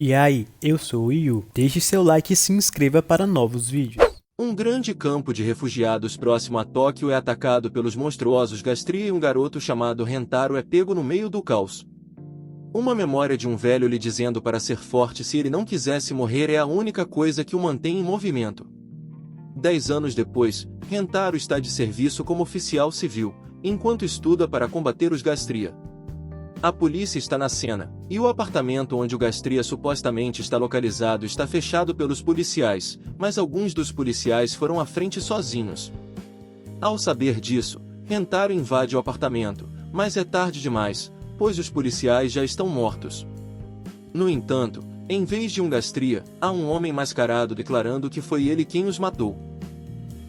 E aí, eu sou o Yu. Deixe seu like e se inscreva para novos vídeos. Um grande campo de refugiados próximo a Tóquio é atacado pelos monstruosos Gastria e um garoto chamado Rentaro é pego no meio do caos. Uma memória de um velho lhe dizendo para ser forte se ele não quisesse morrer é a única coisa que o mantém em movimento. 10 anos depois, Rentaro está de serviço como oficial civil, enquanto estuda para combater os Gastria. A polícia está na cena, e o apartamento onde o Gastria supostamente está localizado está fechado pelos policiais, mas alguns dos policiais foram à frente sozinhos. Ao saber disso, Rentaro invade o apartamento, mas é tarde demais, pois os policiais já estão mortos. No entanto, em vez de um Gastria, há um homem mascarado declarando que foi ele quem os matou.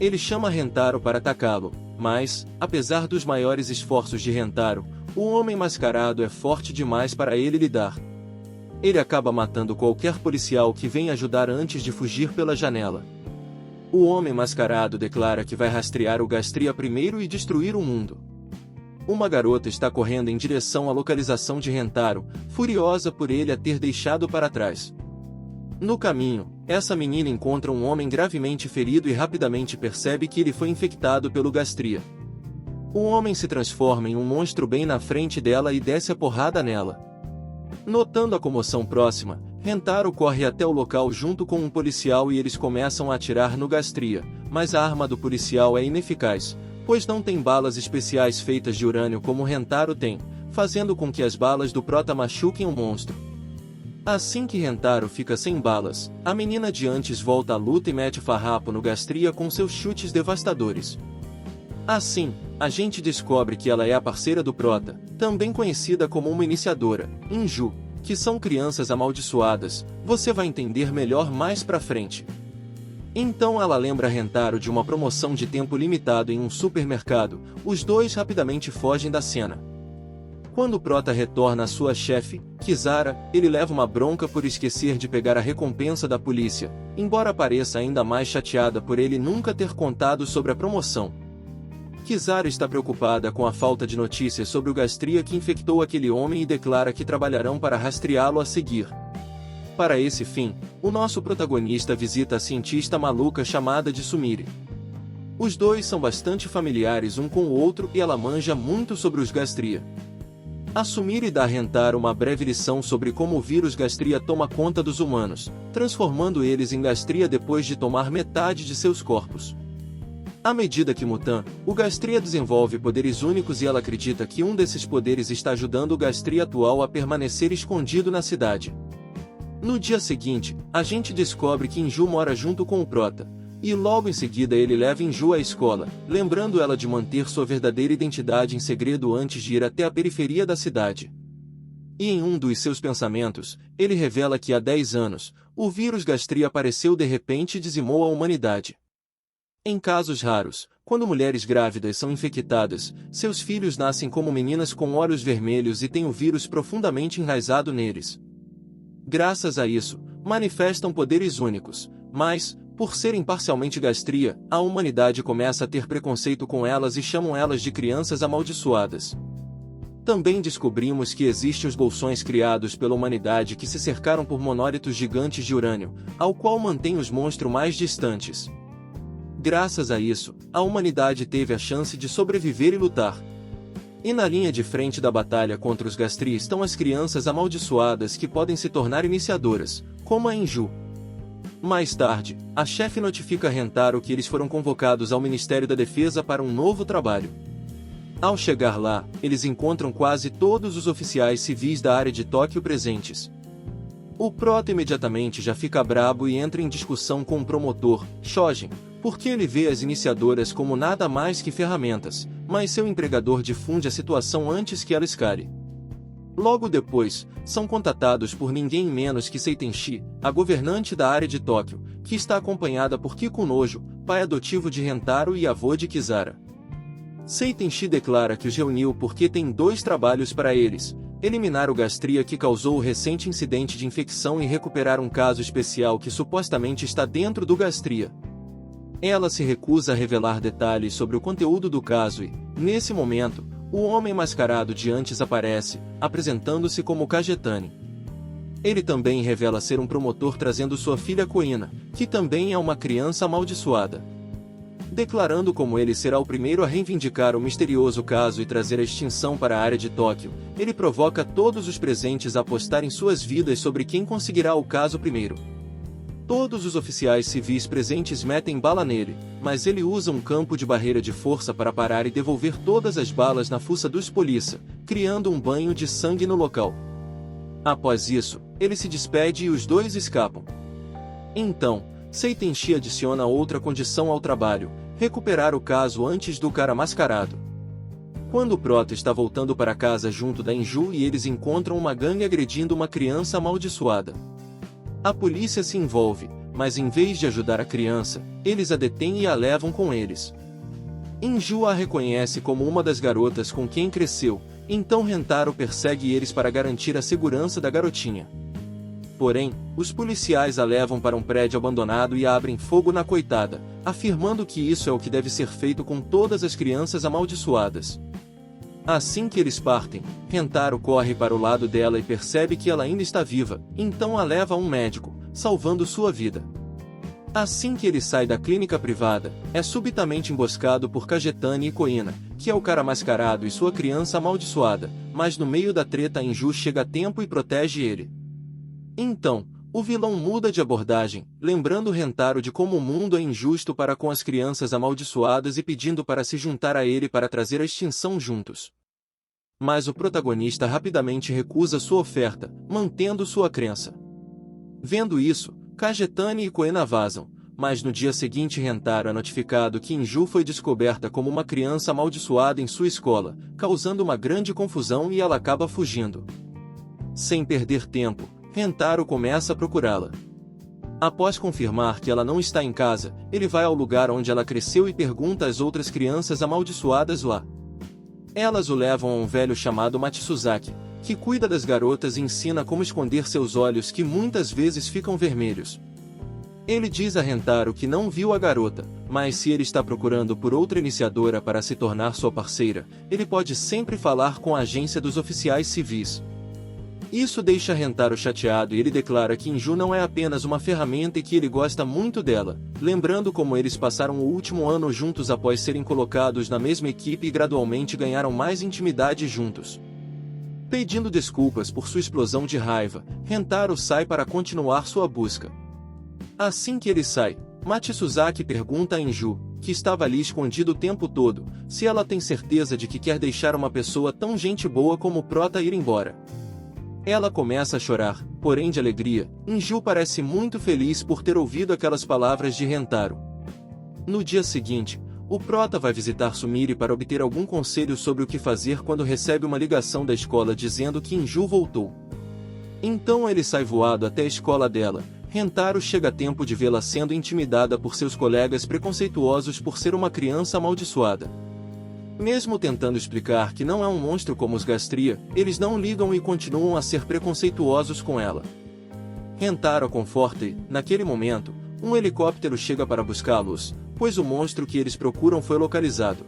Ele chama Rentaro para atacá-lo, mas, apesar dos maiores esforços de Rentaro, o homem mascarado é forte demais para ele lidar. Ele acaba matando qualquer policial que venha ajudar antes de fugir pela janela. O homem mascarado declara que vai rastrear o Gastria primeiro e destruir o mundo. Uma garota está correndo em direção à localização de Rentaro, furiosa por ele a ter deixado para trás. No caminho, essa menina encontra um homem gravemente ferido e rapidamente percebe que ele foi infectado pelo Gastria. O homem se transforma em um monstro bem na frente dela e desce a porrada nela. Notando a comoção próxima, Rentaro corre até o local junto com um policial e eles começam a atirar no Gastria, mas a arma do policial é ineficaz, pois não tem balas especiais feitas de urânio como Rentaro tem, fazendo com que as balas do prota machuquem o monstro. Assim que Rentaro fica sem balas, a menina de antes volta à luta e mete farrapo no Gastria com seus chutes devastadores. Assim, a gente descobre que ela é a parceira do Prota, também conhecida como uma iniciadora, Inju, que são crianças amaldiçoadas, você vai entender melhor mais pra frente. Então ela lembra Rentaro de uma promoção de tempo limitado em um supermercado, os dois rapidamente fogem da cena. Quando o Prota retorna à sua chefe, Kizara, ele leva uma bronca por esquecer de pegar a recompensa da polícia, embora pareça ainda mais chateada por ele nunca ter contado sobre a promoção. Kizara está preocupada com a falta de notícias sobre o Gastria que infectou aquele homem e declara que trabalharão para rastreá-lo a seguir. Para esse fim, o nosso protagonista visita a cientista maluca chamada de Sumire. Os dois são bastante familiares um com o outro e ela manja muito sobre os Gastria. A Sumire dá a Rentaro uma breve lição sobre como o vírus Gastria toma conta dos humanos, transformando eles em Gastria depois de tomar metade de seus corpos. À medida que mutam, o Gastria desenvolve poderes únicos e ela acredita que um desses poderes está ajudando o Gastria atual a permanecer escondido na cidade. No dia seguinte, a gente descobre que Inju mora junto com o Prota, e logo em seguida ele leva Inju à escola, lembrando ela de manter sua verdadeira identidade em segredo antes de ir até a periferia da cidade. E em um dos seus pensamentos, ele revela que há 10 anos, o vírus Gastria apareceu de repente e dizimou a humanidade. Em casos raros, quando mulheres grávidas são infectadas, seus filhos nascem como meninas com olhos vermelhos e têm o vírus profundamente enraizado neles. Graças a isso, manifestam poderes únicos, mas, por serem parcialmente Gastria, a humanidade começa a ter preconceito com elas e chamam elas de crianças amaldiçoadas. Também descobrimos que existem os bolsões criados pela humanidade que se cercaram por monólitos gigantes de urânio, ao qual mantém os monstros mais distantes. Graças a isso, a humanidade teve a chance de sobreviver e lutar. E na linha de frente da batalha contra os Gastria estão as crianças amaldiçoadas que podem se tornar iniciadoras, como a Inju. Mais tarde, a chefe notifica Rentaro que eles foram convocados ao Ministério da Defesa para um novo trabalho. Ao chegar lá, eles encontram quase todos os oficiais civis da área de Tóquio presentes. O Prota imediatamente já fica brabo e entra em discussão com o promotor, Shojin, porque ele vê as iniciadoras como nada mais que ferramentas, mas seu empregador difunde a situação antes que ela escale. Logo depois, são contatados por ninguém menos que Seitenshi, a governante da área de Tóquio, que está acompanhada por Kikunojo, pai adotivo de Rentaro e avô de Kizara. Seitenshi declara que os reuniu porque tem 2 trabalhos para eles: eliminar o Gastria que causou o recente incidente de infecção e recuperar um caso especial que supostamente está dentro do Gastria. Ela se recusa a revelar detalhes sobre o conteúdo do caso e, nesse momento, o homem mascarado de antes aparece, apresentando-se como Kagetani. Ele também revela ser um promotor trazendo sua filha Koina, que também é uma criança amaldiçoada. Declarando como ele será o primeiro a reivindicar o misterioso caso e trazer a extinção para a área de Tóquio, ele provoca todos os presentes a apostarem suas vidas sobre quem conseguirá o caso primeiro. Todos os oficiais civis presentes metem bala nele, mas ele usa um campo de barreira de força para parar e devolver todas as balas na fuça dos polícia, criando um banho de sangue no local. Após isso, ele se despede e os dois escapam. Então, Seitenshi adiciona outra condição ao trabalho: recuperar o caso antes do cara mascarado. Quando o Prota está voltando para casa junto da Inju e eles encontram uma gangue agredindo uma criança amaldiçoada. A polícia se envolve, mas em vez de ajudar a criança, eles a detêm e a levam com eles. Inju a reconhece como uma das garotas com quem cresceu, então Rentaro persegue eles para garantir a segurança da garotinha. Porém, os policiais a levam para um prédio abandonado e abrem fogo na coitada, afirmando que isso é o que deve ser feito com todas as crianças amaldiçoadas. Assim que eles partem, Rentaro corre para o lado dela e percebe que ela ainda está viva, então a leva a um médico, salvando sua vida. Assim que ele sai da clínica privada, é subitamente emboscado por Kagetani e Koina, que é o cara mascarado e sua criança amaldiçoada, mas no meio da treta Inju chega a tempo e protege ele. Então, o vilão muda de abordagem, lembrando Rentaro de como o mundo é injusto para com as crianças amaldiçoadas e pedindo para se juntar a ele para trazer a extinção juntos. Mas o protagonista rapidamente recusa sua oferta, mantendo sua crença. Vendo isso, Kagetani e Koina vazam, mas no dia seguinte Rentaro é notificado que Inju foi descoberta como uma criança amaldiçoada em sua escola, causando uma grande confusão e ela acaba fugindo. Sem perder tempo, Rentaro começa a procurá-la. Após confirmar que ela não está em casa, ele vai ao lugar onde ela cresceu e pergunta às outras crianças amaldiçoadas lá. Elas o levam a um velho chamado Matsuzaki, que cuida das garotas e ensina como esconder seus olhos que muitas vezes ficam vermelhos. Ele diz a Rentaro que não viu a garota, mas se ele está procurando por outra iniciadora para se tornar sua parceira, ele pode sempre falar com a agência dos oficiais civis. Isso deixa Rentaro chateado e ele declara que Inju não é apenas uma ferramenta e que ele gosta muito dela, lembrando como eles passaram o último ano juntos após serem colocados na mesma equipe e gradualmente ganharam mais intimidade juntos. Pedindo desculpas por sua explosão de raiva, Rentaro sai para continuar sua busca. Assim que ele sai, Matsuzaki pergunta a Inju, que estava ali escondido o tempo todo, se ela tem certeza de que quer deixar uma pessoa tão gente boa como o Prota ir embora. Ela começa a chorar, porém de alegria. Inju parece muito feliz por ter ouvido aquelas palavras de Rentaro. No dia seguinte, o Prota vai visitar Sumire para obter algum conselho sobre o que fazer quando recebe uma ligação da escola dizendo que Inju voltou. Então ele sai voado até a escola dela. Rentaro chega a tempo de vê-la sendo intimidada por seus colegas preconceituosos por ser uma criança amaldiçoada. Mesmo tentando explicar que não é um monstro como os Gastria, eles não ligam e continuam a ser preconceituosos com ela. Rentaro a conforta e, naquele momento, um helicóptero chega para buscá-los, pois o monstro que eles procuram foi localizado.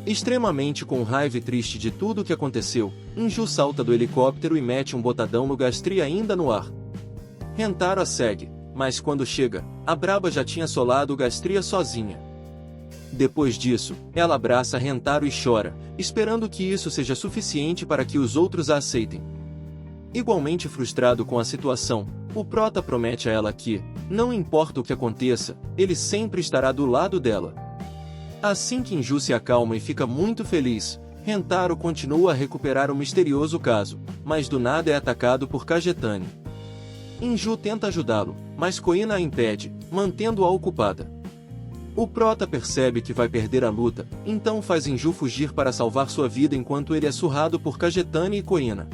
Extremamente com raiva e triste de tudo o que aconteceu, Inju salta do helicóptero e mete um botadão no Gastria ainda no ar. Rentaro a segue, mas quando chega, a Braba já tinha solado o Gastria sozinha. Depois disso, ela abraça Rentaro e chora, esperando que isso seja suficiente para que os outros a aceitem. Igualmente frustrado com a situação, o Prota promete a ela que, não importa o que aconteça, ele sempre estará do lado dela. Assim que Inju se acalma e fica muito feliz, Rentaro continua a recuperar o misterioso caso, mas do nada é atacado por Kagetani. Inju tenta ajudá-lo, mas Koina a impede, mantendo-a ocupada. O Prota percebe que vai perder a luta, então faz Inju fugir para salvar sua vida enquanto ele é surrado por Kagetani e Koina.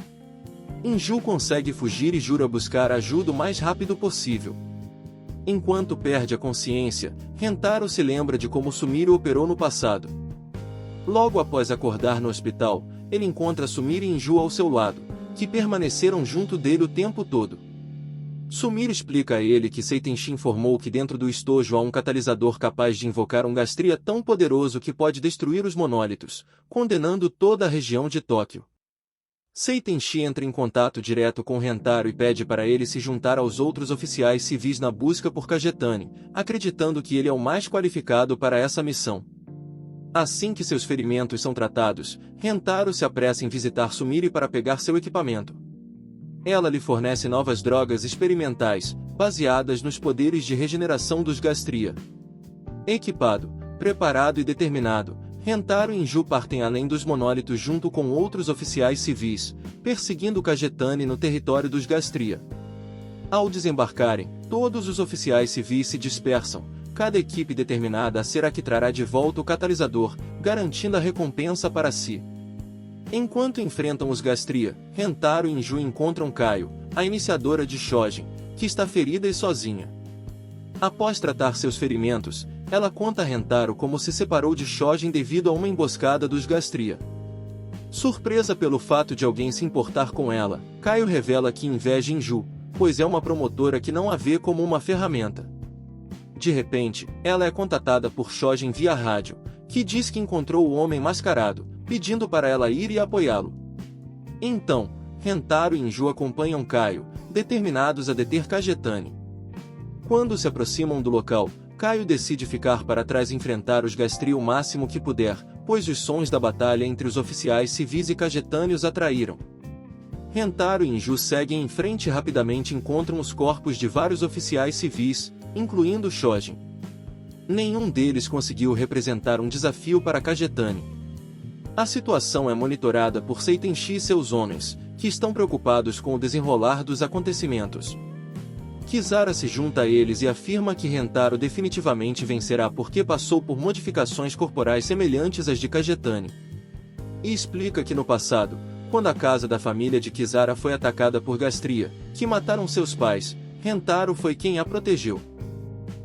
Inju consegue fugir e jura buscar ajuda o mais rápido possível. Enquanto perde a consciência, Rentaro se lembra de como Sumire operou no passado. Logo após acordar no hospital, ele encontra Sumire e Inju ao seu lado, que permaneceram junto dele o tempo todo. Sumire explica a ele que Seitenshi informou que dentro do estojo há um catalisador capaz de invocar um Gastria tão poderoso que pode destruir os monólitos, condenando toda a região de Tóquio. Seitenshi entra em contato direto com Rentaro e pede para ele se juntar aos outros oficiais civis na busca por Kagetani, acreditando que ele é o mais qualificado para essa missão. Assim que seus ferimentos são tratados, Rentaro se apressa em visitar Sumire para pegar seu equipamento. Ela lhe fornece novas drogas experimentais, baseadas nos poderes de regeneração dos Gastria. Equipado, preparado e determinado, Rentaro e Inju partem além dos monólitos junto com outros oficiais civis, perseguindo Kagetani no território dos Gastria. Ao desembarcarem, todos os oficiais civis se dispersam, cada equipe determinada a ser a que trará de volta o catalisador, garantindo a recompensa para si. Enquanto enfrentam os Gastria, Rentaro e Inju encontram Kaio, a iniciadora de Shojin, que está ferida e sozinha. Após tratar seus ferimentos, ela conta a Rentaro como se separou de Shojin devido a uma emboscada dos Gastria. Surpresa pelo fato de alguém se importar com ela, Kaio revela que inveja Inju, pois é uma promotora que não a vê como uma ferramenta. De repente, ela é contatada por Shojin via rádio, que diz que encontrou o homem mascarado, pedindo para ela ir e apoiá-lo. Então, Rentaro e Inju acompanham Kaio, determinados a deter Kagetani. Quando se aproximam do local, Kaio decide ficar para trás e enfrentar os Gastria o máximo que puder, pois os sons da batalha entre os oficiais civis e Kagetani os atraíram. Rentaro e Inju seguem em frente e rapidamente encontram os corpos de vários oficiais civis, incluindo Shojin. Nenhum deles conseguiu representar um desafio para Kagetani. A situação é monitorada por Seitenshi e seus homens, que estão preocupados com o desenrolar dos acontecimentos. Kizara se junta a eles e afirma que Rentaro definitivamente vencerá porque passou por modificações corporais semelhantes às de Kagetani. E explica que no passado, quando a casa da família de Kizara foi atacada por Gastria, que mataram seus pais, Rentaro foi quem a protegeu.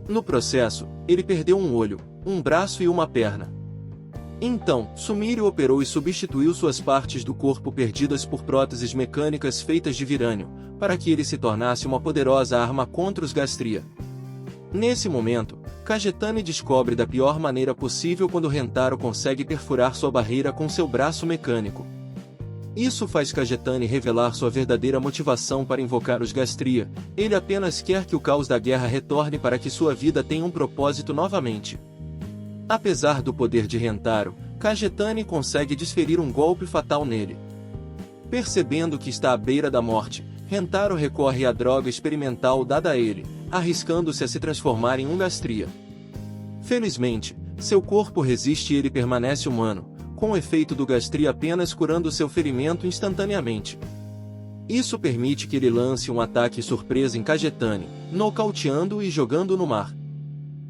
No processo, ele perdeu um olho, um braço e uma perna. Então, Sumire operou e substituiu suas partes do corpo perdidas por próteses mecânicas feitas de virânio, para que ele se tornasse uma poderosa arma contra os Gastria. Nesse momento, Kagetani descobre da pior maneira possível quando Rentaro consegue perfurar sua barreira com seu braço mecânico. Isso faz Kagetani revelar sua verdadeira motivação para invocar os Gastria. Ele apenas quer que o caos da guerra retorne para que sua vida tenha um propósito novamente. Apesar do poder de Rentaro, Kagetani consegue desferir um golpe fatal nele. Percebendo que está à beira da morte, Rentaro recorre à droga experimental dada a ele, arriscando-se a se transformar em um Gastria. Felizmente, seu corpo resiste e ele permanece humano, com o efeito do Gastria apenas curando seu ferimento instantaneamente. Isso permite que ele lance um ataque surpresa em Kagetani, nocauteando-o e jogando-o no mar.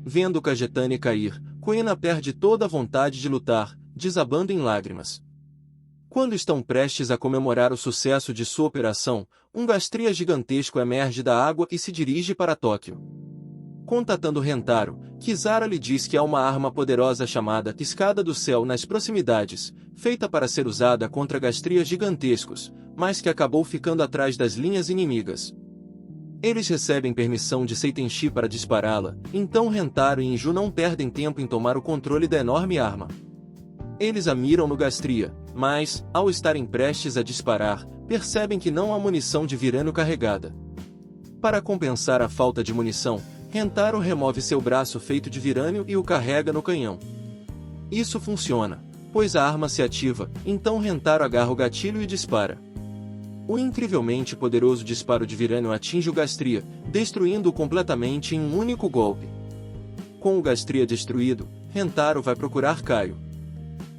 Vendo Kagetani cair, Kuina perde toda a vontade de lutar, desabando em lágrimas. Quando estão prestes a comemorar o sucesso de sua operação, um Gastria gigantesco emerge da água e se dirige para Tóquio. Contatando Rentaro, Kizara lhe diz que há uma arma poderosa chamada Escada do Céu nas proximidades, feita para ser usada contra Gastrias gigantescos, mas que acabou ficando atrás das linhas inimigas. Eles recebem permissão de Seitenshi para dispará-la, então Rentaro e Inju não perdem tempo em tomar o controle da enorme arma. Eles a miram no Gastria, mas, ao estarem prestes a disparar, percebem que não há munição de virânio carregada. Para compensar a falta de munição, Rentaro remove seu braço feito de virânio e o carrega no canhão. Isso funciona, pois a arma se ativa, então Rentaro agarra o gatilho e dispara. O incrivelmente poderoso disparo de virânio atinge o Gastria, destruindo-o completamente em um único golpe. Com o Gastria destruído, Rentaro vai procurar Kaio.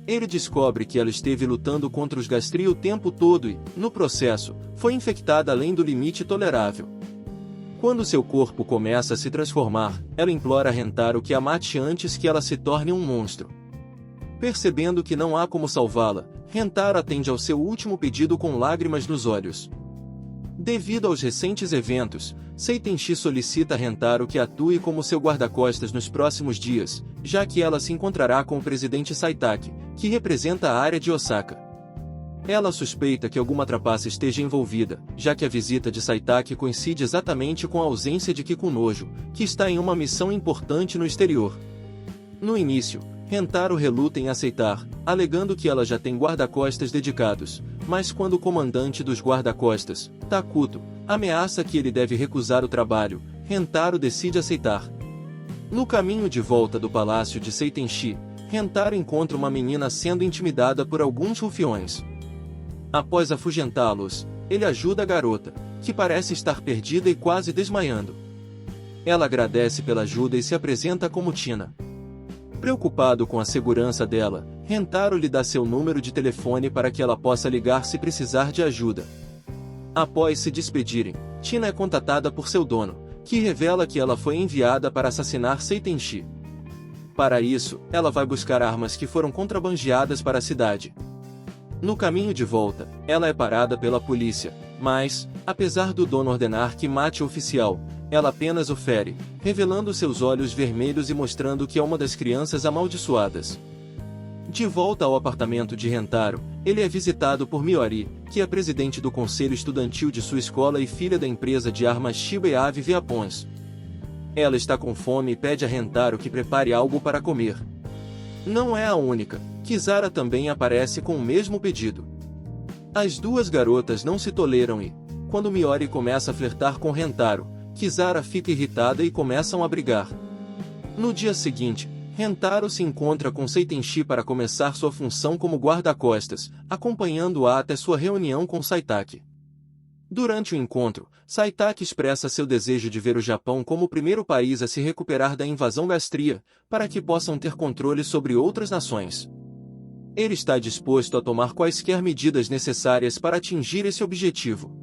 Ele descobre que ela esteve lutando contra os Gastria o tempo todo e, no processo, foi infectada além do limite tolerável. Quando seu corpo começa a se transformar, ela implora a Rentaro que a mate antes que ela se torne um monstro. Percebendo que não há como salvá-la, Rentaro atende ao seu último pedido com lágrimas nos olhos. Devido aos recentes eventos, Seitenshi solicita a Rentaro que atue como seu guarda-costas nos próximos dias, já que ela se encontrará com o presidente Saitake, que representa a área de Osaka. Ela suspeita que alguma trapaça esteja envolvida, já que a visita de Saitake coincide exatamente com a ausência de Kikunojo, que está em uma missão importante no exterior. No início, Rentaro reluta em aceitar, alegando que ela já tem guarda-costas dedicados, mas quando o comandante dos guarda-costas, Takuto, ameaça que ele deve recusar o trabalho, Rentaro decide aceitar. No caminho de volta do palácio de Seitenshi, Rentaro encontra uma menina sendo intimidada por alguns rufiões. Após afugentá-los, ele ajuda a garota, que parece estar perdida e quase desmaiando. Ela agradece pela ajuda e se apresenta como Tina. Preocupado com a segurança dela, Rentaro lhe dá seu número de telefone para que ela possa ligar se precisar de ajuda. Após se despedirem, Tina é contatada por seu dono, que revela que ela foi enviada para assassinar Seitenshi. Para isso, ela vai buscar armas que foram contrabandeadas para a cidade. No caminho de volta, ela é parada pela polícia, mas, apesar do dono ordenar que mate o oficial, ela apenas o fere, revelando seus olhos vermelhos e mostrando que é uma das crianças amaldiçoadas. De volta ao apartamento de Rentaro, ele é visitado por Miori, que é presidente do conselho estudantil de sua escola e filha da empresa de armas Shiba e Ave Veapons. Ela está com fome e pede a Rentaro que prepare algo para comer. Não é a única, Kizara também aparece com o mesmo pedido. As duas garotas não se toleram e, quando Miori começa a flertar com Rentaro, Kizara fica irritada e começam a brigar. No dia seguinte, Rentaro se encontra com Seitenshi para começar sua função como guarda-costas, acompanhando-a até sua reunião com Saitake. Durante o encontro, Saitake expressa seu desejo de ver o Japão como o primeiro país a se recuperar da invasão gastria, para que possam ter controle sobre outras nações. Ele está disposto a tomar quaisquer medidas necessárias para atingir esse objetivo.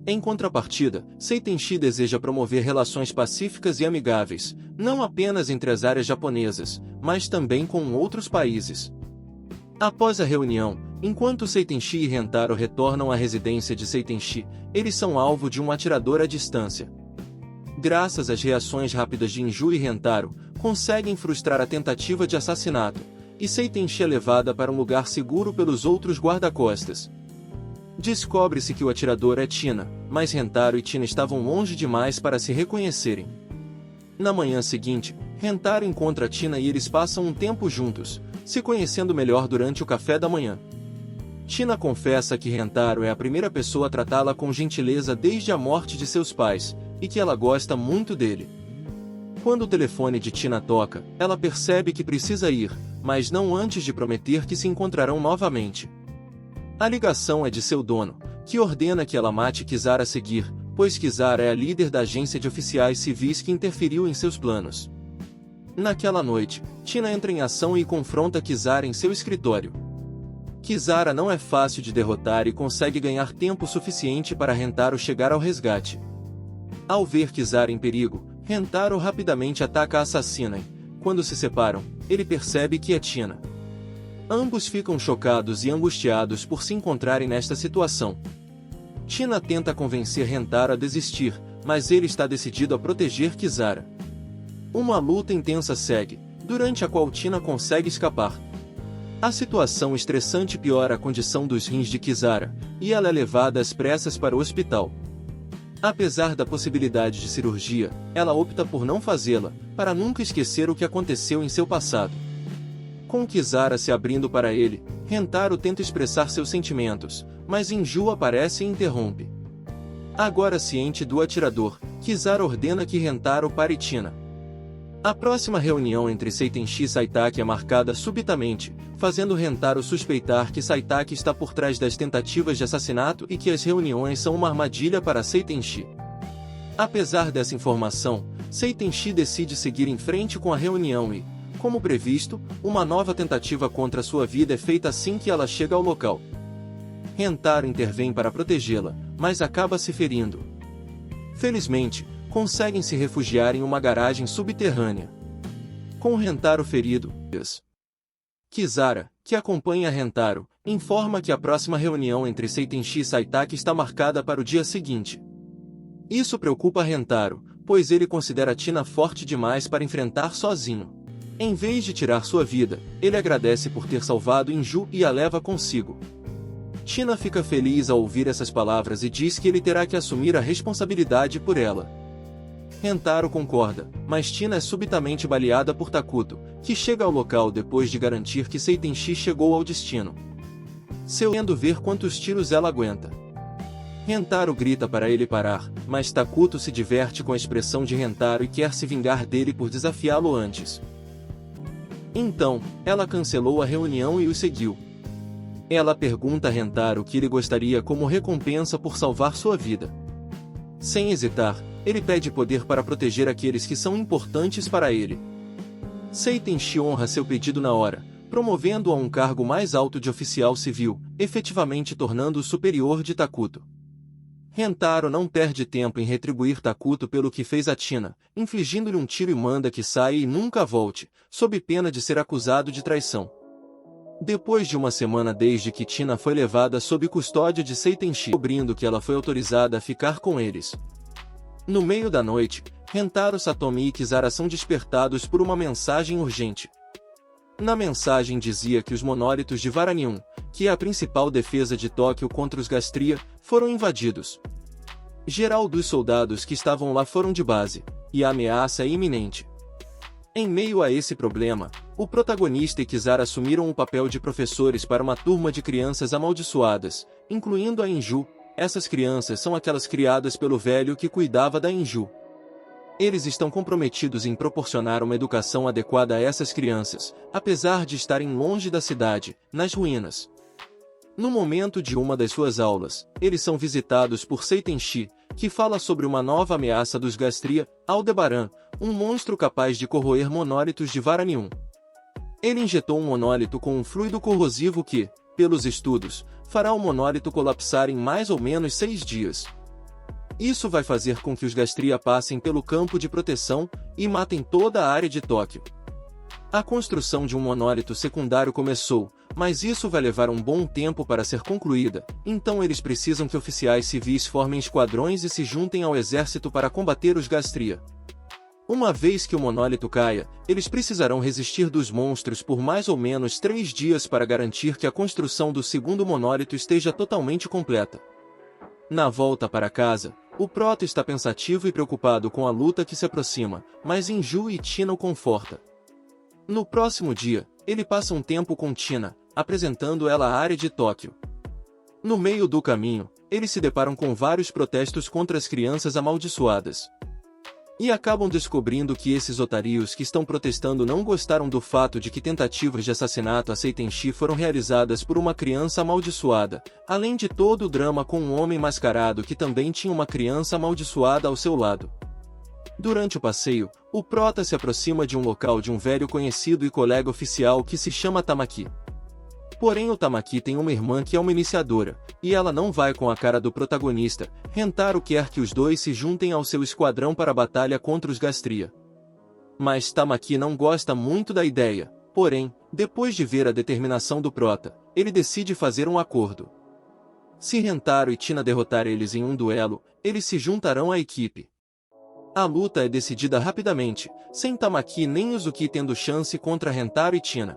Em contrapartida, Seitenshi deseja promover relações pacíficas e amigáveis, não apenas entre as áreas japonesas, mas também com outros países. Após a reunião, enquanto Seitenshi e Rentaro retornam à residência de Seitenshi, eles são alvo de um atirador à distância. Graças às reações rápidas de Inju e Rentaro, conseguem frustrar a tentativa de assassinato, e Seitenshi é levada para um lugar seguro pelos outros guarda-costas. Descobre-se que o atirador é Tina, mas Rentaro e Tina estavam longe demais para se reconhecerem. Na manhã seguinte, Rentaro encontra Tina e eles passam um tempo juntos, se conhecendo melhor durante o café da manhã. Tina confessa que Rentaro é a primeira pessoa a tratá-la com gentileza desde a morte de seus pais, e que ela gosta muito dele. Quando o telefone de Tina toca, ela percebe que precisa ir, mas não antes de prometer que se encontrarão novamente. A ligação é de seu dono, que ordena que ela mate Kizara a seguir, pois Kizara é a líder da agência de oficiais civis que interferiu em seus planos. Naquela noite, Tina entra em ação e confronta Kizara em seu escritório. Kizara não é fácil de derrotar e consegue ganhar tempo suficiente para Rentaro chegar ao resgate. Ao ver Kizara em perigo, Rentaro rapidamente ataca a assassina e, quando se separam, ele percebe que é Tina. Ambos ficam chocados e angustiados por se encontrarem nesta situação. Tina tenta convencer Rentaro a desistir, mas ele está decidido a proteger Kizara. Uma luta intensa segue, durante a qual Tina consegue escapar. A situação estressante piora a condição dos rins de Kizara, e ela é levada às pressas para o hospital. Apesar da possibilidade de cirurgia, ela opta por não fazê-la, para nunca esquecer o que aconteceu em seu passado. Com Kizara se abrindo para ele, Rentaro tenta expressar seus sentimentos, mas Inju aparece e interrompe. Agora ciente do atirador, Kizara ordena que Rentaro pare Tina. A próxima reunião entre Seitenshi e Saitake é marcada subitamente, fazendo Rentaro suspeitar que Saitake está por trás das tentativas de assassinato e que as reuniões são uma armadilha para Seitenshi. Apesar dessa informação, Seitenshi decide seguir em frente com a reunião e, como previsto, uma nova tentativa contra sua vida é feita assim que ela chega ao local. Rentaro intervém para protegê-la, mas acaba se ferindo. Felizmente, conseguem se refugiar em uma garagem subterrânea. Com Rentaro ferido, Kizara, que acompanha Rentaro, informa que a próxima reunião entre Seitenshi e Saitake está marcada para o dia seguinte. Isso preocupa Rentaro, pois ele considera Tina forte demais para enfrentar sozinho. Em vez de tirar sua vida, ele agradece por ter salvado Inju e a leva consigo. Tina fica feliz ao ouvir essas palavras e diz que ele terá que assumir a responsabilidade por ela. Rentaro concorda, mas Tina é subitamente baleada por Takuto, que chega ao local depois de garantir que Seitenshi chegou ao destino. querendo ver quantos tiros ela aguenta. Rentaro grita para ele parar, mas Takuto se diverte com a expressão de Rentaro e quer se vingar dele por desafiá-lo antes. Então, ela cancelou a reunião e o seguiu. Ela pergunta a Rentaro o que ele gostaria como recompensa por salvar sua vida. Sem hesitar, ele pede poder para proteger aqueles que são importantes para ele. Seitenshi honra seu pedido na hora, promovendo-o a um cargo mais alto de oficial civil, efetivamente tornando-o superior de Takuto. Rentaro não perde tempo em retribuir Takuto pelo que fez a Tina, infligindo-lhe um tiro e manda que saia e nunca volte, sob pena de ser acusado de traição. Depois de uma semana desde que Tina foi levada sob custódia de Seitenshi, descobrindo que ela foi autorizada a ficar com eles. No meio da noite, Rentaro, Satomi e Kizara são despertados por uma mensagem urgente. Na mensagem dizia que os monólitos de Varanium, que é a principal defesa de Tóquio contra os Gastria, foram invadidos. Geral dos soldados que estavam lá foram de base, e a ameaça é iminente. Em meio a esse problema, o protagonista e Kizara assumiram o papel de professores para uma turma de crianças amaldiçoadas, incluindo a Inju. Essas crianças são aquelas criadas pelo velho que cuidava da Inju. Eles estão comprometidos em proporcionar uma educação adequada a essas crianças, apesar de estarem longe da cidade, nas ruínas. No momento de uma das suas aulas, eles são visitados por Seitenshi, que fala sobre uma nova ameaça dos Gastria, Aldebaran, um monstro capaz de corroer monólitos de Varanium. Ele injetou um monólito com um fluido corrosivo que, pelos estudos, fará o monólito colapsar em mais ou menos 6 dias. Isso vai fazer com que os Gastria passem pelo campo de proteção e matem toda a área de Tóquio. A construção de um monólito secundário começou, mas isso vai levar um bom tempo para ser concluída, então eles precisam que oficiais civis formem esquadrões e se juntem ao exército para combater os Gastria. Uma vez que o monólito caia, eles precisarão resistir dos monstros por mais ou menos 3 dias para garantir que a construção do segundo monólito esteja totalmente completa. Na volta para casa, o Prota está pensativo e preocupado com a luta que se aproxima, mas Inju e Tina o conforta. No próximo dia, ele passa um tempo com Tina, apresentando ela à área de Tóquio. No meio do caminho, eles se deparam com vários protestos contra as crianças amaldiçoadas. E acabam descobrindo que esses otarios que estão protestando não gostaram do fato de que tentativas de assassinato a Seitenshi foram realizadas por uma criança amaldiçoada, além de todo o drama com um homem mascarado que também tinha uma criança amaldiçoada ao seu lado. Durante o passeio, o Prota se aproxima de um local de um velho conhecido e colega oficial que se chama Tamaki. Porém o Tamaki tem uma irmã que é uma iniciadora, e ela não vai com a cara do protagonista. Rentaro quer que os dois se juntem ao seu esquadrão para a batalha contra os Gastria. Mas Tamaki não gosta muito da ideia, porém, depois de ver a determinação do Prota, ele decide fazer um acordo. Se Rentaro e Tina derrotar eles em um duelo, eles se juntarão à equipe. A luta é decidida rapidamente, sem Tamaki nem Uzuki tendo chance contra Rentaro e Tina.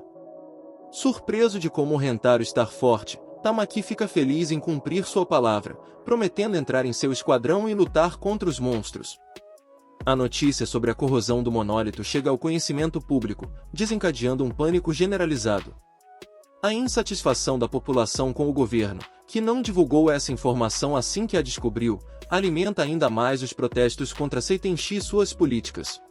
Surpreso de como Rentaro estar forte, Tamaki fica feliz em cumprir sua palavra, prometendo entrar em seu esquadrão e lutar contra os monstros. A notícia sobre a corrosão do monólito chega ao conhecimento público, desencadeando um pânico generalizado. A insatisfação da população com o governo, que não divulgou essa informação assim que a descobriu, alimenta ainda mais os protestos contra Seitenshi e suas políticas.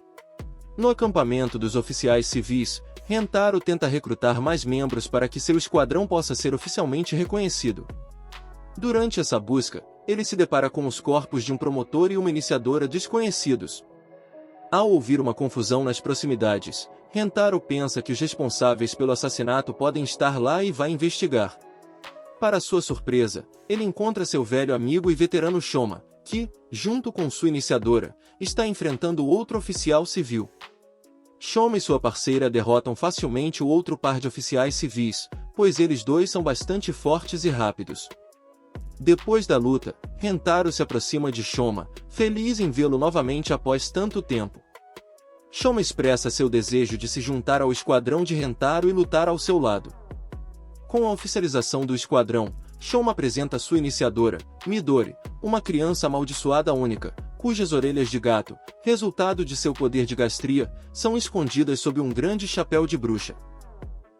No acampamento dos oficiais civis, Rentaro tenta recrutar mais membros para que seu esquadrão possa ser oficialmente reconhecido. Durante essa busca, ele se depara com os corpos de um promotor e uma iniciadora desconhecidos. Ao ouvir uma confusão nas proximidades, Rentaro pensa que os responsáveis pelo assassinato podem estar lá e vai investigar. Para sua surpresa, ele encontra seu velho amigo e veterano Shoma, que, junto com sua iniciadora, está enfrentando outro oficial civil. Shoma e sua parceira derrotam facilmente o outro par de oficiais civis, pois eles dois são bastante fortes e rápidos. Depois da luta, Rentaro se aproxima de Shoma, feliz em vê-lo novamente após tanto tempo. Shoma expressa seu desejo de se juntar ao esquadrão de Rentaro e lutar ao seu lado. Com a oficialização do esquadrão, Shoma apresenta sua iniciadora, Midori, uma criança amaldiçoada única, cujas orelhas de gato, resultado de seu poder de gastria, são escondidas sob um grande chapéu de bruxa.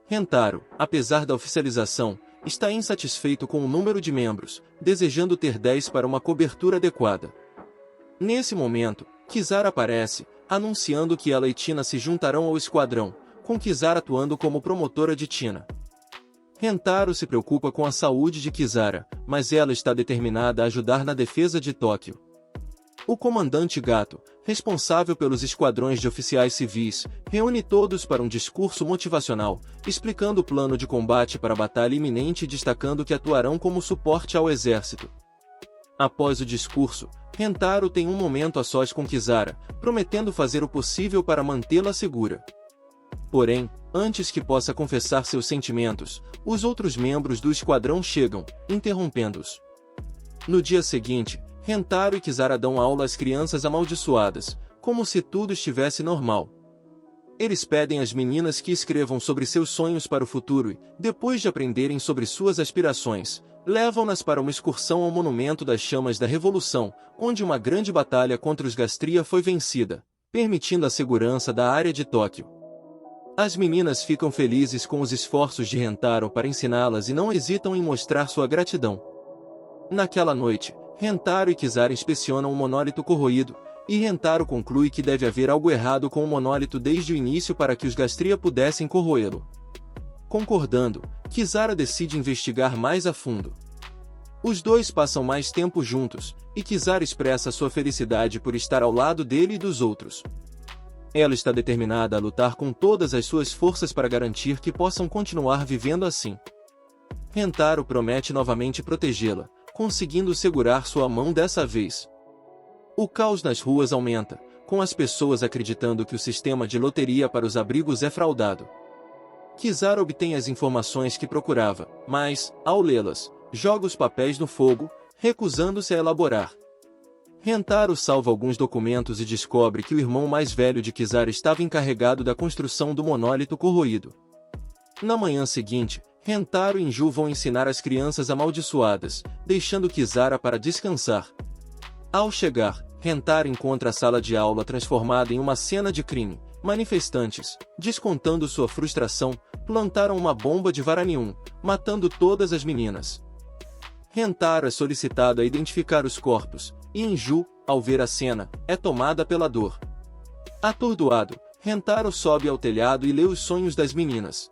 Rentaro, apesar da oficialização, está insatisfeito com o número de membros, desejando ter 10 para uma cobertura adequada. Nesse momento, Kizaru aparece, anunciando que ela e Tina se juntarão ao esquadrão, com Kizaru atuando como promotora de Tina. Rentaro se preocupa com a saúde de Kizaru, mas ela está determinada a ajudar na defesa de Tóquio. O comandante Gato, responsável pelos esquadrões de oficiais civis, reúne todos para um discurso motivacional, explicando o plano de combate para a batalha iminente e destacando que atuarão como suporte ao exército. Após o discurso, Rentaro tem um momento a sós com Kizaru, prometendo fazer o possível para mantê-la segura. Porém, antes que possa confessar seus sentimentos, os outros membros do esquadrão chegam, interrompendo-os. No dia seguinte, Rentaro e Kizaru dão aula às crianças amaldiçoadas, como se tudo estivesse normal. Eles pedem às meninas que escrevam sobre seus sonhos para o futuro e, depois de aprenderem sobre suas aspirações, levam-nas para uma excursão ao Monumento das Chamas da Revolução, onde uma grande batalha contra os Gastria foi vencida, permitindo a segurança da área de Tóquio. As meninas ficam felizes com os esforços de Rentaro para ensiná-las e não hesitam em mostrar sua gratidão. Naquela noite, Rentaro e Kizaru inspecionam o monólito corroído, e Rentaro conclui que deve haver algo errado com o monólito desde o início para que os Gastria pudessem corroê-lo. Concordando, Kizaru decide investigar mais a fundo. Os dois passam mais tempo juntos, e Kizaru expressa sua felicidade por estar ao lado dele e dos outros. Ela está determinada a lutar com todas as suas forças para garantir que possam continuar vivendo assim. Rentaro promete novamente protegê-la, conseguindo segurar sua mão dessa vez. O caos nas ruas aumenta, com as pessoas acreditando que o sistema de loteria para os abrigos é fraudado. Kizaru obtém as informações que procurava, mas, ao lê-las, joga os papéis no fogo, recusando-se a elaborar. Rentaro salva alguns documentos e descobre que o irmão mais velho de Kizaru estava encarregado da construção do monólito corroído. Na manhã seguinte, Rentaro e Inju vão ensinar as crianças amaldiçoadas, deixando Kizaru para descansar. Ao chegar, Rentaro encontra a sala de aula transformada em uma cena de crime. Manifestantes, descontando sua frustração, plantaram uma bomba de Varanium, matando todas as meninas. Rentaro é solicitado a identificar os corpos, e Inju, ao ver a cena, é tomada pela dor. Atordoado, Rentaro sobe ao telhado e lê os sonhos das meninas.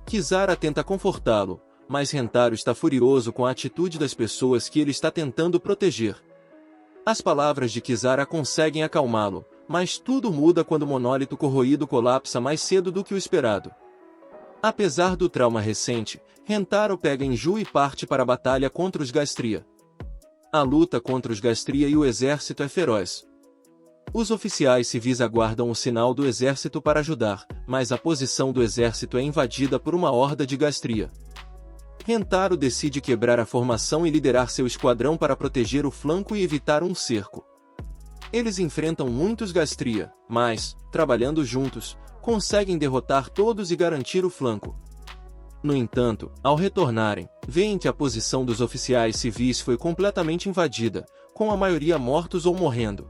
Kizaru tenta confortá-lo, mas Rentaro está furioso com a atitude das pessoas que ele está tentando proteger. As palavras de Kizaru conseguem acalmá-lo, mas tudo muda quando o monólito corroído colapsa mais cedo do que o esperado. Apesar do trauma recente, Rentaro pega Inju e parte para a batalha contra os Gastria. A luta contra os Gastria e o exército é feroz. Os oficiais civis aguardam o sinal do exército para ajudar, mas a posição do exército é invadida por uma horda de Gastria. Rentaro decide quebrar a formação e liderar seu esquadrão para proteger o flanco e evitar um cerco. Eles enfrentam muitos Gastria, mas, trabalhando juntos, conseguem derrotar todos e garantir o flanco. No entanto, ao retornarem, veem que a posição dos oficiais civis foi completamente invadida, com a maioria mortos ou morrendo.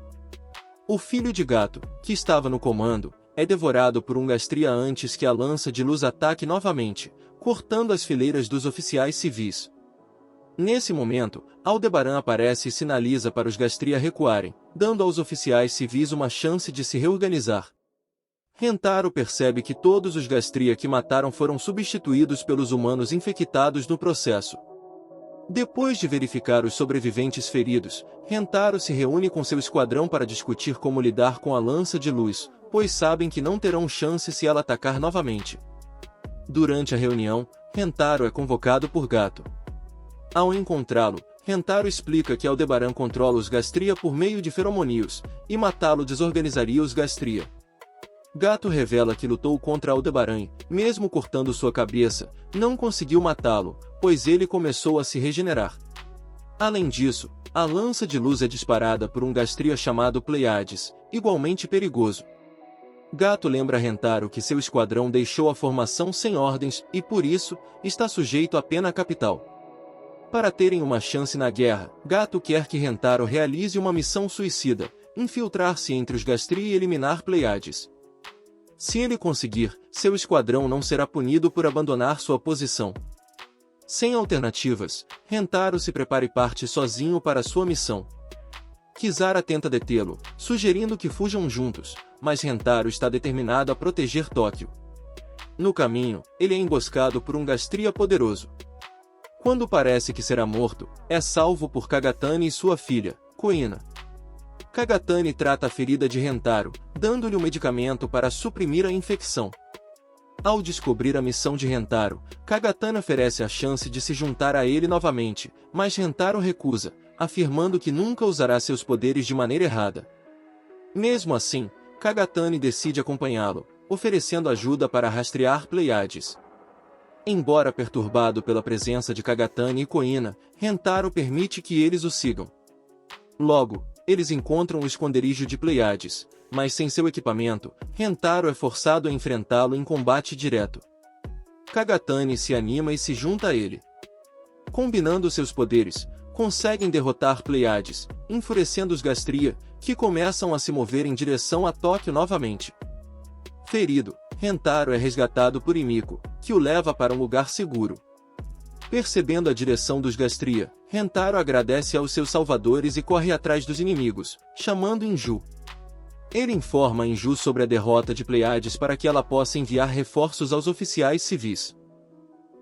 O filho de Gato, que estava no comando, é devorado por um Gastria antes que a lança de luz ataque novamente, cortando as fileiras dos oficiais civis. Nesse momento, Aldebaran aparece e sinaliza para os Gastria recuarem, dando aos oficiais civis uma chance de se reorganizar. Rentaro percebe que todos os Gastria que mataram foram substituídos pelos humanos infectados no processo. Depois de verificar os sobreviventes feridos, Rentaro se reúne com seu esquadrão para discutir como lidar com a lança de luz, pois sabem que não terão chance se ela atacar novamente. Durante a reunião, Rentaro é convocado por Gato. Ao encontrá-lo, Rentaro explica que Aldebaran controla os Gastria por meio de feromônios, e matá-lo desorganizaria os Gastria. Gato revela que lutou contra Aldebaran e, mesmo cortando sua cabeça, não conseguiu matá-lo, pois ele começou a se regenerar. Além disso, a lança de luz é disparada por um Gastria chamado Pleiades, igualmente perigoso. Gato lembra Rentaro que seu esquadrão deixou a formação sem ordens e, por isso, está sujeito à pena capital. Para terem uma chance na guerra, Gato quer que Rentaro realize uma missão suicida, infiltrar-se entre os Gastria e eliminar Pleiades. Se ele conseguir, seu esquadrão não será punido por abandonar sua posição. Sem alternativas, Rentaro se prepara e parte sozinho para sua missão. Kizara tenta detê-lo, sugerindo que fujam juntos, mas Rentaro está determinado a proteger Tóquio. No caminho, ele é emboscado por um Gastria poderoso. Quando parece que será morto, é salvo por Kagatani e sua filha, Koina. Kagatani trata a ferida de Rentaro, dando-lhe um medicamento para suprimir a infecção. Ao descobrir a missão de Rentaro, Kagatani oferece a chance de se juntar a ele novamente, mas Rentaro recusa, afirmando que nunca usará seus poderes de maneira errada. Mesmo assim, Kagatani decide acompanhá-lo, oferecendo ajuda para rastrear Pleiades. Embora perturbado pela presença de Kagatani e Koina, Rentaro permite que eles o sigam. Logo, eles encontram o esconderijo de Pleiades, mas sem seu equipamento, Rentaro é forçado a enfrentá-lo em combate direto. Kagatani se anima e se junta a ele. Combinando seus poderes, conseguem derrotar Pleiades, enfurecendo os Gastria, que começam a se mover em direção a Tóquio novamente. Ferido, Rentaro é resgatado por Himiko, que o leva para um lugar seguro. Percebendo a direção dos Gastria, Rentaro agradece aos seus salvadores e corre atrás dos inimigos, chamando Inju. Ele informa Inju sobre a derrota de Pleiades para que ela possa enviar reforços aos oficiais civis.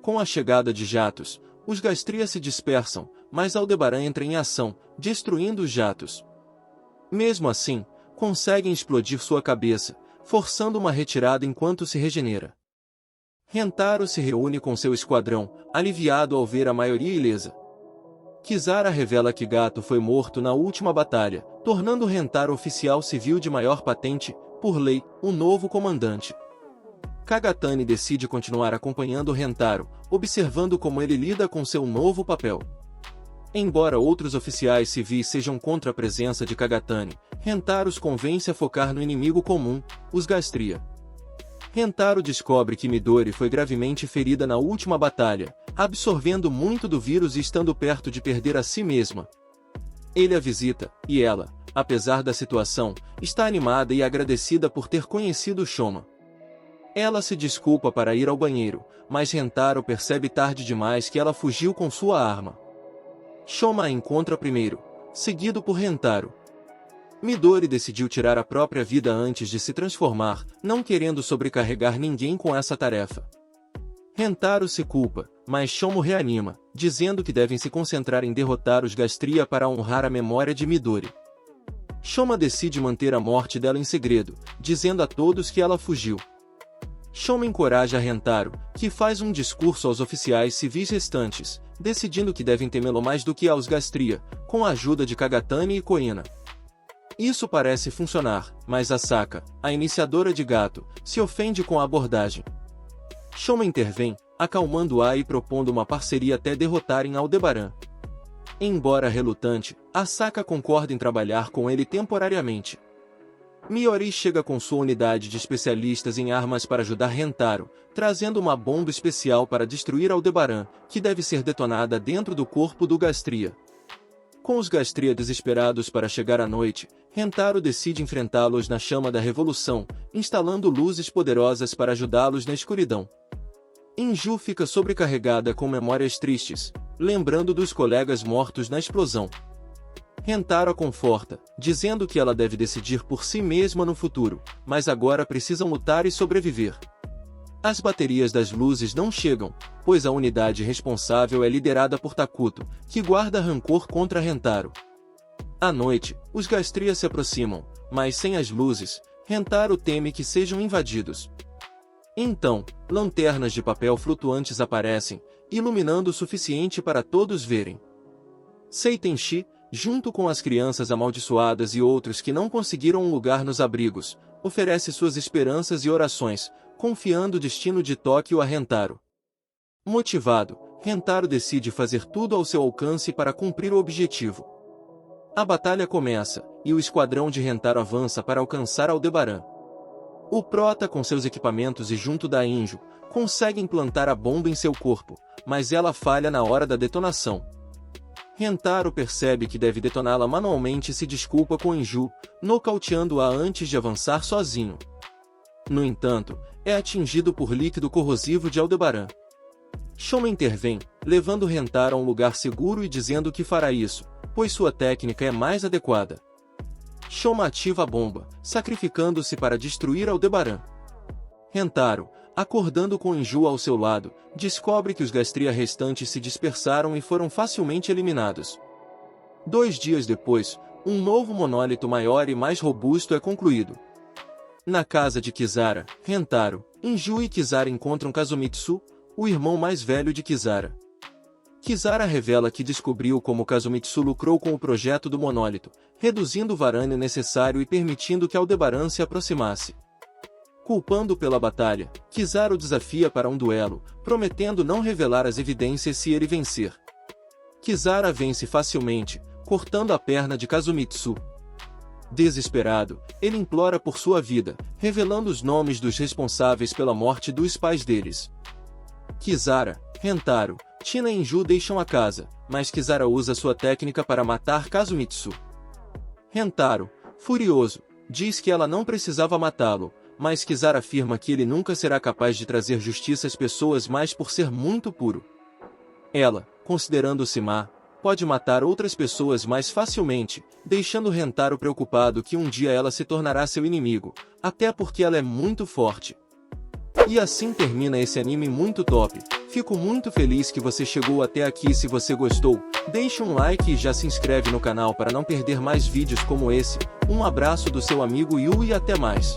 Com a chegada de jatos, os Gastria se dispersam, mas Aldebaran entra em ação, destruindo os jatos. Mesmo assim, conseguem explodir sua cabeça, forçando uma retirada enquanto se regenera. Rentaro se reúne com seu esquadrão, aliviado ao ver a maioria ilesa. Kizara revela que Gato foi morto na última batalha, tornando Rentaro oficial civil de maior patente, por lei, o novo comandante. Kagatani decide continuar acompanhando Rentaro, observando como ele lida com seu novo papel. Embora outros oficiais civis sejam contra a presença de Kagatani, Rentaro os convence a focar no inimigo comum, os Gastria. Rentaro descobre que Midori foi gravemente ferida na última batalha, absorvendo muito do vírus e estando perto de perder a si mesma. Ele a visita, e ela, apesar da situação, está animada e agradecida por ter conhecido Shoma. Ela se desculpa para ir ao banheiro, mas Rentaro percebe tarde demais que ela fugiu com sua arma. Shoma a encontra primeiro, seguido por Rentaro. Midori decidiu tirar a própria vida antes de se transformar, não querendo sobrecarregar ninguém com essa tarefa. Rentaro se culpa, mas Shoma o reanima, dizendo que devem se concentrar em derrotar os Gastria para honrar a memória de Midori. Shoma decide manter a morte dela em segredo, dizendo a todos que ela fugiu. Shoma encoraja Rentaro, que faz um discurso aos oficiais civis restantes, decidindo que devem temê-lo mais do que aos Gastria, com a ajuda de Kagatani e Koina. Isso parece funcionar, mas Asaka, a iniciadora de Gato, se ofende com a abordagem. Shoma intervém, acalmando-a e propondo uma parceria até derrotarem Aldebaran. Embora relutante, Asaka concorda em trabalhar com ele temporariamente. Miori chega com sua unidade de especialistas em armas para ajudar Rentaro, trazendo uma bomba especial para destruir Aldebaran, que deve ser detonada dentro do corpo do Gastria. Com os Gastria desesperados para chegar à noite, Rentaro decide enfrentá-los na chama da revolução, instalando luzes poderosas para ajudá-los na escuridão. Inju fica sobrecarregada com memórias tristes, lembrando dos colegas mortos na explosão. Rentaro a conforta, dizendo que ela deve decidir por si mesma no futuro, mas agora precisam lutar e sobreviver. As baterias das luzes não chegam, pois a unidade responsável é liderada por Takuto, que guarda rancor contra Rentaro. À noite, os Gastria se aproximam, mas sem as luzes, Rentaro teme que sejam invadidos. Então, lanternas de papel flutuantes aparecem, iluminando o suficiente para todos verem. Seitenshi, junto com as crianças amaldiçoadas e outros que não conseguiram um lugar nos abrigos, oferece suas esperanças e orações, confiando o destino de Tóquio a Rentaro. Motivado, Rentaro decide fazer tudo ao seu alcance para cumprir o objetivo. A batalha começa, e o esquadrão de Rentaro avança para alcançar Aldebaran. O Prota com seus equipamentos e junto da Inju, consegue implantar a bomba em seu corpo, mas ela falha na hora da detonação. Rentaro percebe que deve detoná-la manualmente e se desculpa com Inju, nocauteando-a antes de avançar sozinho. No entanto, é atingido por líquido corrosivo de Aldebaran. Shoma intervém, levando Rentaro a um lugar seguro e dizendo que fará isso, pois sua técnica é mais adequada. Shoma ativa a bomba, sacrificando-se para destruir Aldebaran. Rentaro, acordando com Inju ao seu lado, descobre que os Gastria restantes se dispersaram e foram facilmente eliminados. 2 dias depois, um novo monólito maior e mais robusto é concluído. Na casa de Kizara, Rentaro, Inju e Kizara encontram Kazumitsu, o irmão mais velho de Kizara. Kizara revela que descobriu como Kazumitsu lucrou com o projeto do monólito, reduzindo o varane necessário e permitindo que Aldebaran se aproximasse. Culpando pela batalha, Kizara o desafia para um duelo, prometendo não revelar as evidências se ele vencer. Kizara vence facilmente, cortando a perna de Kazumitsu. Desesperado, ele implora por sua vida, revelando os nomes dos responsáveis pela morte dos pais deles. Kizara, Rentaro, Tina e Inju deixam a casa, mas Kizara usa sua técnica para matar Kazumitsu. Rentaro, furioso, diz que ela não precisava matá-lo, mas Kizara afirma que ele nunca será capaz de trazer justiça às pessoas mais por ser muito puro. Ela, considerando-se má, pode matar outras pessoas mais facilmente, deixando Rentaro preocupado que um dia ela se tornará seu inimigo, até porque ela é muito forte. E assim termina esse anime muito top. Fico muito feliz que você chegou até aqui. Se você gostou, deixe um like e já se inscreve no canal para não perder mais vídeos como esse. Um abraço do seu amigo Yu e até mais.